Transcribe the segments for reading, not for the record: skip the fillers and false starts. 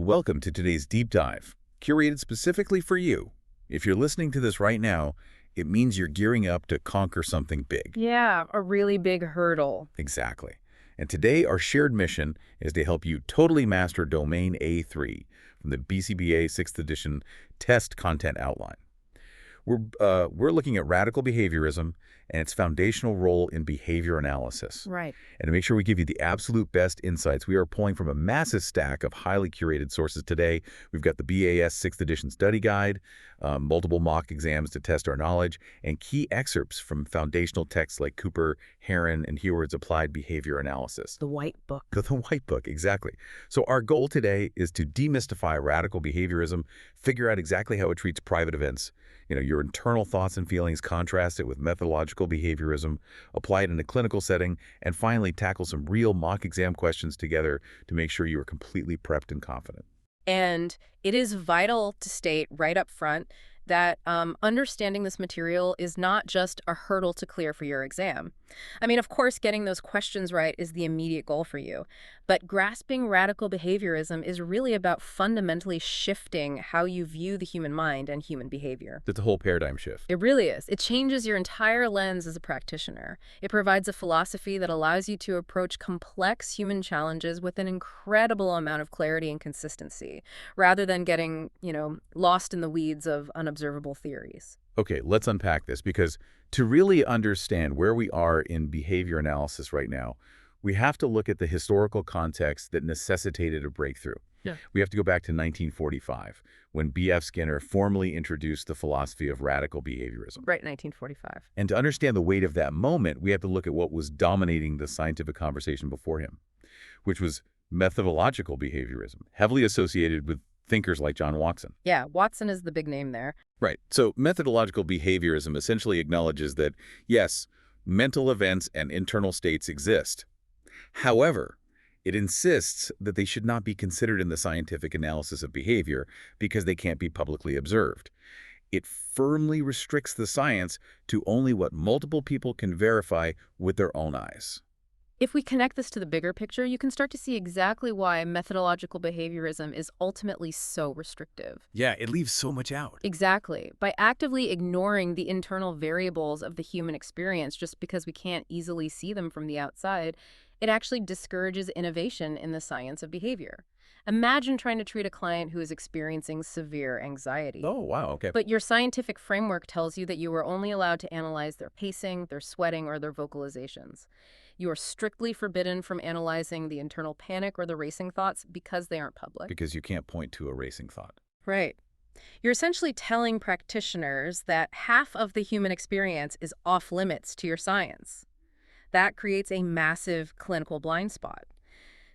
Welcome to today's deep dive, curated specifically for you. If you're listening to this right now, it means you're gearing up to conquer something big. Yeah, a really big hurdle. Exactly. And today, our shared mission is to help you totally master Domain A3 from the BCBA 6th edition Test Content Outline. We're looking at radical behaviorism and its foundational role in behavior analysis. Right. And to make sure we give you the absolute best insights, we are pulling from a massive stack of highly curated sources today. We've got the BAS 6th edition study guide, multiple mock exams to test our knowledge, and key excerpts from foundational texts like Cooper, Heron, and Heward's Applied Behavior Analysis. The white book. The white book, exactly. So our goal today is to demystify radical behaviorism, figure out exactly how it treats private events, your internal thoughts and feelings, contrast it with methodological behaviorism, apply it in a clinical setting, and finally tackle some real mock exam questions together to make sure you are completely prepped and confident. And it is vital to state right up front that understanding this material is not just a hurdle to clear for your exam. I mean, of course, getting those questions right is the immediate goal for you. But grasping radical behaviorism is really about fundamentally shifting how you view the human mind and human behavior. It's a whole paradigm shift. It really is. It changes your entire lens as a practitioner. It provides a philosophy that allows you to approach complex human challenges with an incredible amount of clarity and consistency, rather than getting, lost in the weeds of unobservable theories. Okay, let's unpack this, because to really understand where we are in behavior analysis right now, we have to look at the historical context that necessitated a breakthrough. Yeah. We have to go back to 1945, when B.F. Skinner formally introduced the philosophy of radical behaviorism. Right, 1945. And to understand the weight of that moment, we have to look at what was dominating the scientific conversation before him, which was methodological behaviorism, heavily associated with thinkers like John Watson. Yeah, Watson is the big name there. Right. So methodological behaviorism essentially acknowledges that, yes, mental events and internal states exist. However, it insists that they should not be considered in the scientific analysis of behavior because they can't be publicly observed. It firmly restricts the science to only what multiple people can verify with their own eyes. If we connect this to the bigger picture, you can start to see exactly why methodological behaviorism is ultimately so restrictive. Yeah, it leaves so much out. Exactly. By actively ignoring the internal variables of the human experience just because we can't easily see them from the outside, it actually discourages innovation in the science of behavior. Imagine trying to treat a client who is experiencing severe anxiety. Oh, wow, okay. But your scientific framework tells you that you are only allowed to analyze their pacing, their sweating, or their vocalizations. You are strictly forbidden from analyzing the internal panic or the racing thoughts because they aren't public. Because you can't point to a racing thought. Right. You're essentially telling practitioners that half of the human experience is off limits to your science. That creates a massive clinical blind spot.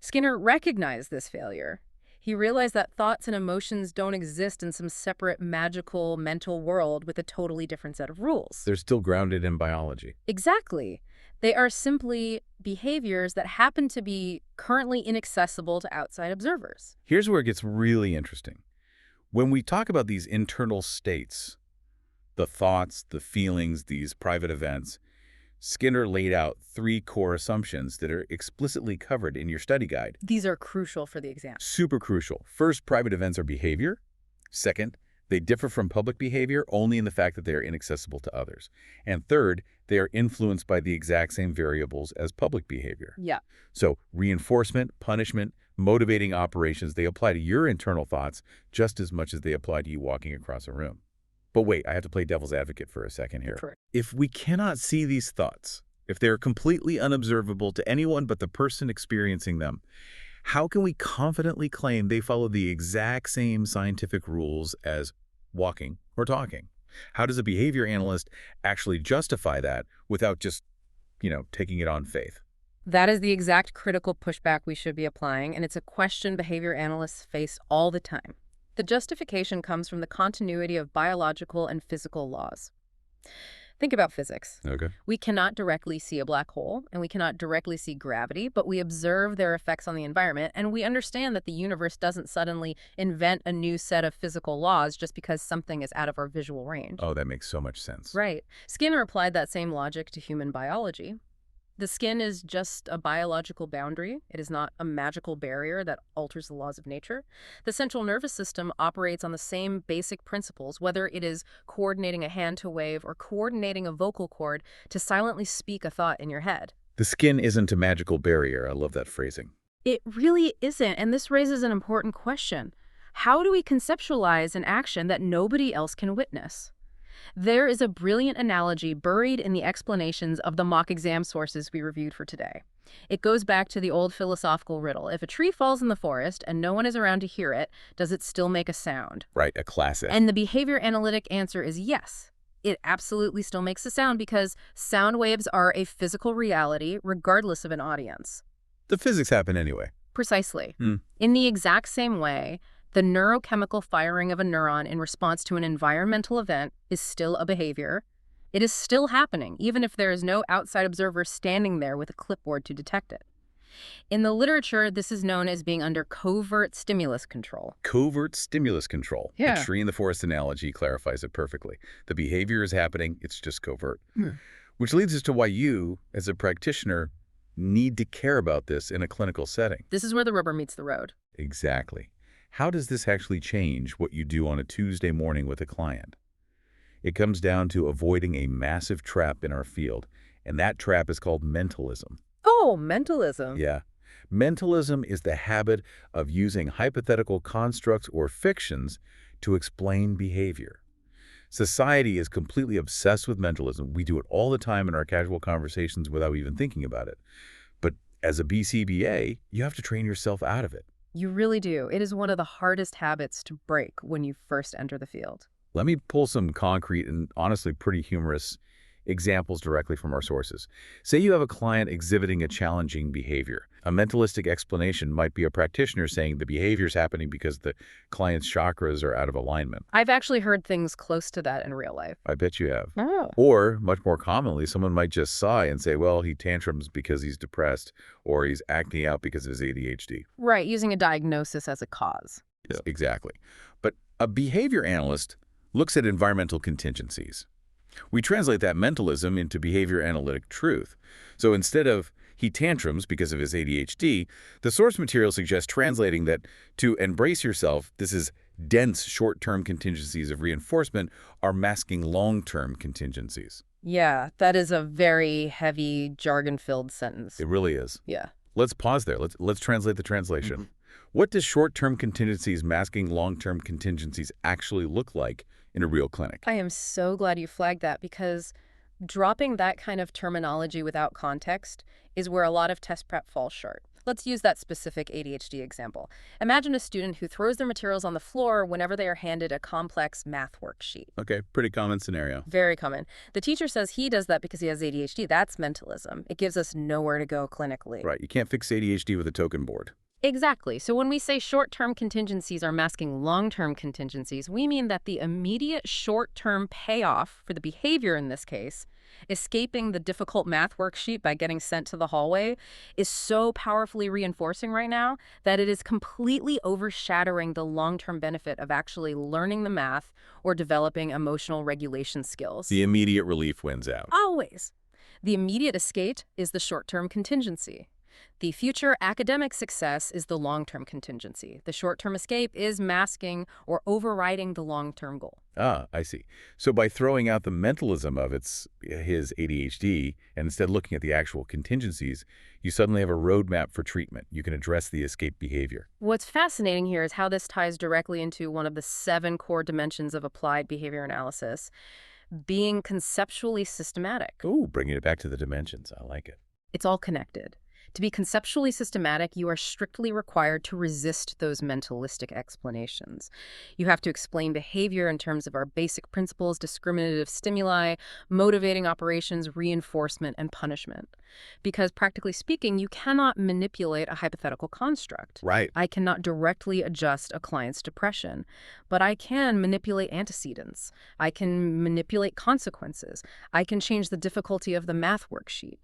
Skinner recognized this failure. He realized that thoughts and emotions don't exist in some separate magical mental world with a totally different set of rules. They're still grounded in biology. Exactly. They are simply behaviors that happen to be currently inaccessible to outside observers. Here's where it gets really interesting. When we talk about these internal states, the thoughts, the feelings, these private events, Skinner laid out 3 core assumptions that are explicitly covered in your study guide. These are crucial for the exam. Super crucial. First, private events are behavior. Second, they differ from public behavior only in the fact that they are inaccessible to others. And third, they are influenced by the exact same variables as public behavior. Yeah. So reinforcement, punishment, motivating operations, they apply to your internal thoughts just as much as they apply to you walking across a room. But wait, I have to play devil's advocate for a second here. Correct. If we cannot see these thoughts, if they're completely unobservable to anyone but the person experiencing them, how can we confidently claim they follow the exact same scientific rules as walking or talking? How does a behavior analyst actually justify that without just, taking it on faith? That is the exact critical pushback we should be applying, and it's a question behavior analysts face all the time. The justification comes from the continuity of biological and physical laws. Think about physics. Okay. We cannot directly see a black hole, and we cannot directly see gravity, but we observe their effects on the environment, and we understand that the universe doesn't suddenly invent a new set of physical laws just because something is out of our visual range. Oh, that makes so much sense. Right. Skinner applied that same logic to human biology. The skin is just a biological boundary. It is not a magical barrier that alters the laws of nature. The central nervous system operates on the same basic principles, whether it is coordinating a hand to wave or coordinating a vocal cord to silently speak a thought in your head. The skin isn't a magical barrier. I love that phrasing. It really isn't, and this raises an important question. How do we conceptualize an action that nobody else can witness? There is a brilliant analogy buried in the explanations of the mock exam sources we reviewed for today. It goes back to the old philosophical riddle. If a tree falls in the forest and no one is around to hear it, does it still make a sound? Right, a classic. And the behavior analytic answer is yes. It absolutely still makes a sound because sound waves are a physical reality regardless of an audience. The physics happen anyway. Precisely. In the exact same way, the neurochemical firing of a neuron in response to an environmental event is still a behavior. It is still happening, even if there is no outside observer standing there with a clipboard to detect it. In the literature, this is known as being under covert stimulus control. Covert stimulus control. Yeah. The tree in the forest analogy clarifies it perfectly. The behavior is happening, it's just covert. Which leads us to why you, as a practitioner, need to care about this in a clinical setting. This is where the rubber meets the road. Exactly. How does this actually change what you do on a Tuesday morning with a client? It comes down to avoiding a massive trap in our field, and that trap is called mentalism. Oh, mentalism. Yeah. Mentalism is the habit of using hypothetical constructs or fictions to explain behavior. Society is completely obsessed with mentalism. We do it all the time in our casual conversations without even thinking about it. But as a BCBA, you have to train yourself out of it. You really do. It is one of the hardest habits to break when you first enter the field. Let me pull some concrete and honestly pretty humorous examples directly from our sources. Say you have a client exhibiting a challenging behavior. A mentalistic explanation might be a practitioner saying the behavior is happening because the client's chakras are out of alignment. I've actually heard things close to that in real life. I bet you have. Oh. Or, much more commonly, someone might just sigh and say, well, he tantrums because he's depressed, or he's acting out because of his ADHD. Right, using a diagnosis as a cause. Yeah. Exactly. But a behavior analyst looks at environmental contingencies. We translate that mentalism into behavior analytic truth. So instead of he tantrums because of his ADHD, the source material suggests translating that to embrace yourself, this is dense short-term contingencies of reinforcement are masking long-term contingencies. Yeah, that is a very heavy, jargon-filled sentence. It really is. Yeah. Let's pause there. Let's translate the translation. What does short-term contingencies masking long-term contingencies actually look like in a real clinic? I am so glad you flagged that because dropping that kind of terminology without context is where a lot of test prep falls short. Let's use that specific ADHD example. Imagine a student who throws their materials on the floor whenever they are handed a complex math worksheet. Okay, pretty common scenario. Very common. The teacher says he does that because he has ADHD. That's mentalism. It gives us nowhere to go clinically. Right, you can't fix ADHD with a token board. Exactly. So when we say short-term contingencies are masking long-term contingencies, we mean that the immediate short-term payoff for the behavior in this case, escaping the difficult math worksheet by getting sent to the hallway, is so powerfully reinforcing right now that it is completely overshadowing the long-term benefit of actually learning the math or developing emotional regulation skills. The immediate relief wins out. Always. The immediate escape is the short-term contingency. The future academic success is the long-term contingency. The short-term escape is masking or overriding the long-term goal. Ah, I see. So by throwing out the mentalism of his ADHD and instead looking at the actual contingencies, you suddenly have a roadmap for treatment. You can address the escape behavior. What's fascinating here is how this ties directly into one of the 7 core dimensions of applied behavior analysis, being conceptually systematic. Ooh, bringing it back to the dimensions. I like it. It's all connected. To be conceptually systematic, you are strictly required to resist those mentalistic explanations. You have to explain behavior in terms of our basic principles, discriminative stimuli, motivating operations, reinforcement, and punishment. Because practically speaking, you cannot manipulate a hypothetical construct. Right. I cannot directly adjust a client's depression, but I can manipulate antecedents. I can manipulate consequences. I can change the difficulty of the math worksheet.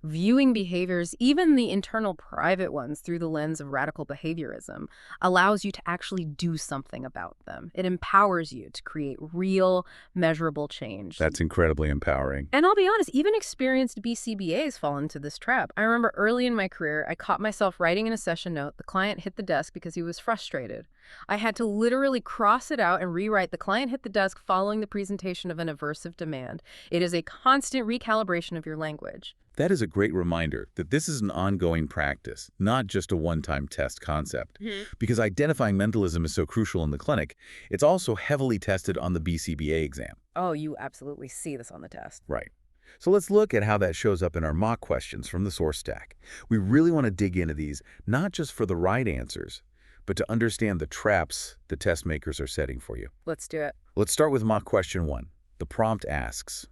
Viewing behaviors, even the internal private ones, through the lens of radical behaviorism allows you to actually do something about them. It empowers you to create real, measurable change. That's incredibly empowering. And I'll be honest, even experienced BCBAs fall into this trap. I remember early in my career, I caught myself writing in a session note, "The client hit the desk because he was frustrated." I had to literally cross it out and rewrite, "The client hit the desk following the presentation of an aversive demand." It is a constant recalibration of your language. That is a great reminder that this is an ongoing practice, not just a one-time test concept. Because identifying mentalism is so crucial in the clinic, it's also heavily tested on the BCBA exam. Oh, you absolutely see this on the test. Right. So let's look at how that shows up in our mock questions from the source stack. We really want to dig into these, not just for the right answers, but to understand the traps the test makers are setting for you. Let's do it. Let's start with mock question 1. The prompt asks,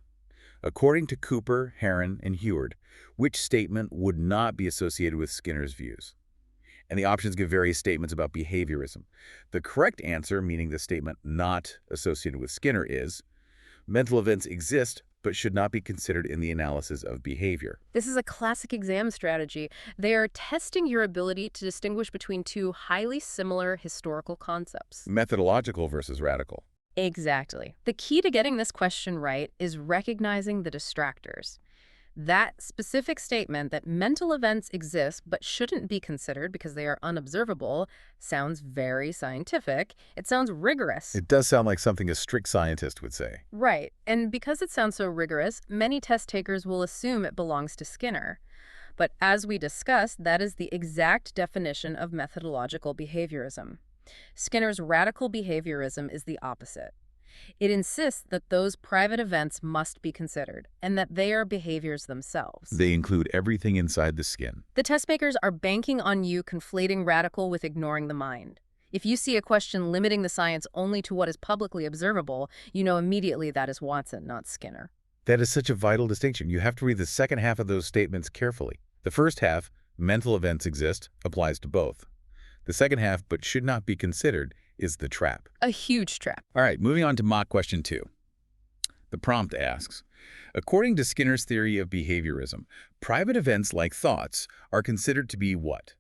according to Cooper, Heron, and Heward, which statement would not be associated with Skinner's views? And the options give various statements about behaviorism. The correct answer, meaning the statement not associated with Skinner, is mental events exist but should not be considered in the analysis of behavior. This is a classic exam strategy. They are testing your ability to distinguish between two highly similar historical concepts. Methodological versus radical. Exactly. The key to getting this question right is recognizing the distractors. That specific statement that mental events exist but shouldn't be considered because they are unobservable sounds very scientific. It sounds rigorous. It does sound like something a strict scientist would say. Right. And because it sounds so rigorous, many test takers will assume it belongs to Skinner. But as we discussed, that is the exact definition of methodological behaviorism. Skinner's radical behaviorism is the opposite. It insists that those private events must be considered and that they are behaviors themselves. They include everything inside the skin. The test makers are banking on you conflating radical with ignoring the mind. If you see a question limiting the science only to what is publicly observable, you know immediately that is Watson, not Skinner. That is such a vital distinction. You have to read the second half of those statements carefully. The first half, mental events exist, applies to both. The second half, but should not be considered, is the trap. A huge trap. All right, moving on to mock question 2. The prompt asks, according to Skinner's theory of behaviorism, private events like thoughts are considered to be what?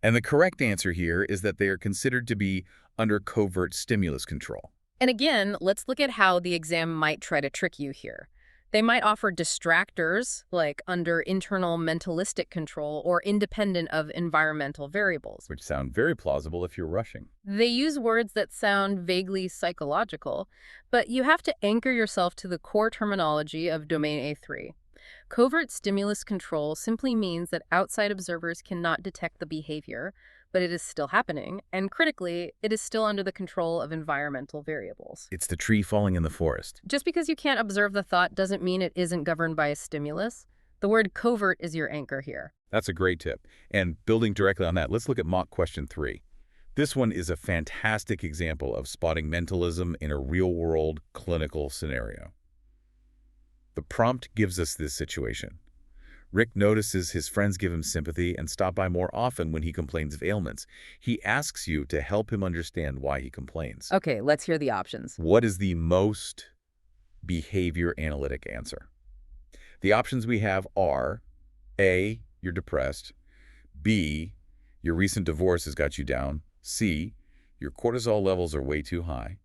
And the correct answer here is that they are considered to be under covert stimulus control. And again, let's look at how the exam might try to trick you here. They might offer distractors, like under internal mentalistic control or independent of environmental variables. Which sound very plausible if you're rushing. They use words that sound vaguely psychological, but you have to anchor yourself to the core terminology of Domain A3. Covert stimulus control simply means that outside observers cannot detect the behavior, but it is still happening, and critically, it is still under the control of environmental variables. It's the tree falling in the forest. Just because you can't observe the thought doesn't mean it isn't governed by a stimulus. The word covert is your anchor here. That's a great tip. And building directly on that, let's look at mock question 3. This one is a fantastic example of spotting mentalism in a real-world clinical scenario. The prompt gives us this situation. Rick notices his friends give him sympathy and stop by more often when he complains of ailments. He asks you to help him understand why he complains. Okay, let's hear the options. What is the most behavior analytic answer? The options we have are A, you're depressed, B, your recent divorce has got you down, C, your cortisol levels are way too high,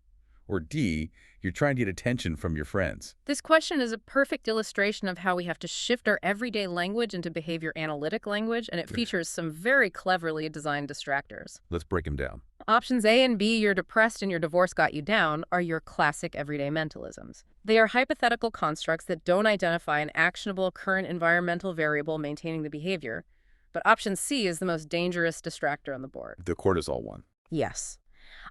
or D, you're trying to get attention from your friends. This question is a perfect illustration of how we have to shift our everyday language into behavior analytic language, and it features some very cleverly designed distractors. Let's break them down. Options A and B, you're depressed and your divorce got you down, are your classic everyday mentalisms. They are hypothetical constructs that don't identify an actionable current environmental variable maintaining the behavior. But option C is the most dangerous distractor on the board. The cortisol one. Yes.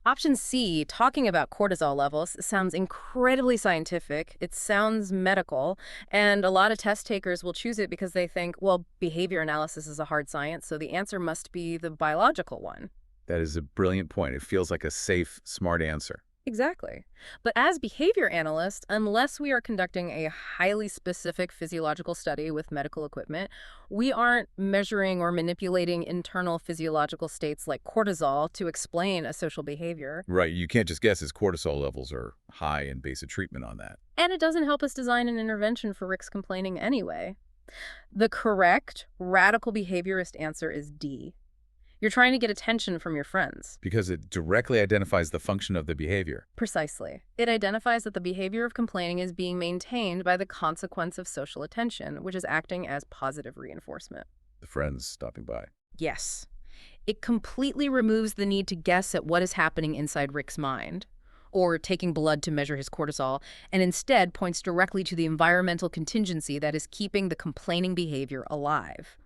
Option C, talking about cortisol levels, sounds incredibly scientific. It sounds medical, and a lot of test takers will choose it because they think, well, behavior analysis is a hard science, so the answer must be the biological one. That is a brilliant point. It feels like a safe, smart answer. Exactly. But as behavior analysts, unless we are conducting a highly specific physiological study with medical equipment, we aren't measuring or manipulating internal physiological states like cortisol to explain a social behavior. Right. You can't just guess his cortisol levels are high and base a treatment on that. And it doesn't help us design an intervention for Rick's complaining anyway. The correct radical behaviorist answer is D. You're trying to get attention from your friends. Because it directly identifies the function of the behavior. Precisely. It identifies that the behavior of complaining is being maintained by the consequence of social attention, which is acting as positive reinforcement. The friends stopping by. Yes. It completely removes the need to guess at what is happening inside Rick's mind, or taking blood to measure his cortisol, and instead points directly to the environmental contingency that is keeping the complaining behavior alive.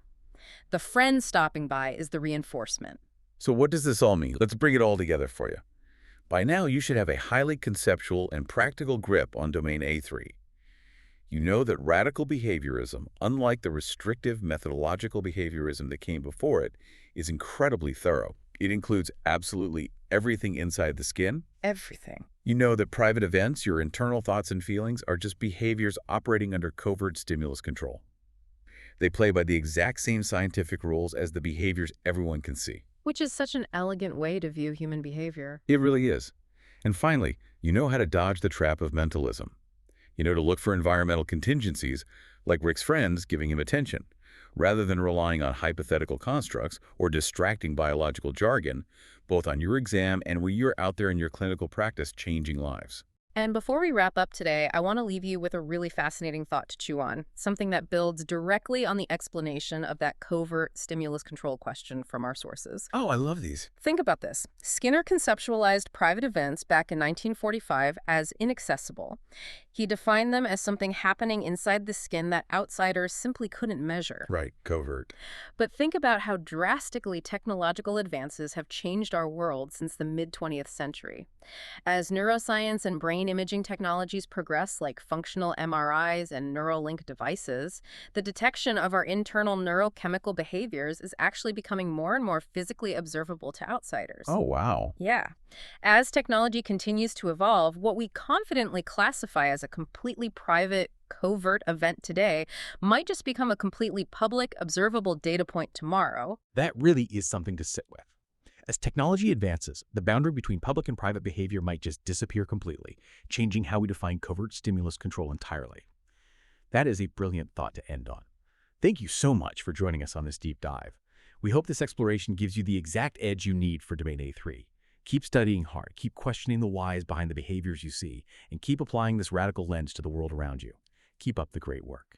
The friend stopping by is the reinforcement. So what does this all mean? Let's bring it all together for you. By now, you should have a highly conceptual and practical grip on domain A3. You know that radical behaviorism, unlike the restrictive methodological behaviorism that came before it, is incredibly thorough. It includes absolutely everything inside the skin. Everything. You know that private events, your internal thoughts and feelings, are just behaviors operating under covert stimulus control. They play by the exact same scientific rules as the behaviors everyone can see. Which is such an elegant way to view human behavior. It really is. And finally, you know how to dodge the trap of mentalism. You know to look for environmental contingencies, like Rick's friends giving him attention, rather than relying on hypothetical constructs or distracting biological jargon, both on your exam and when you're out there in your clinical practice changing lives. And before we wrap up today, I want to leave you with a really fascinating thought to chew on, something that builds directly on the explanation of that covert stimulus control question from our sources. Oh, I love these. Think about this. Skinner conceptualized private events back in 1945 as inaccessible. He defined them as something happening inside the skin that outsiders simply couldn't measure. Right, covert. But think about how drastically technological advances have changed our world since the mid-20th century. As neuroscience and brain imaging technologies progress, like functional MRIs and Neuralink devices, the detection of our internal neurochemical behaviors is actually becoming more and more physically observable to outsiders. Oh, wow. Yeah. As technology continues to evolve, what we confidently classify as a completely private, covert event today might just become a completely public, observable data point tomorrow. That really is something to sit with. As technology advances, the boundary between public and private behavior might just disappear completely, changing how we define covert stimulus control entirely. That is a brilliant thought to end on. Thank you so much for joining us on this deep dive. We hope this exploration gives you the exact edge you need for Domain A3. Keep studying hard, keep questioning the whys behind the behaviors you see, and keep applying this radical lens to the world around you. Keep up the great work.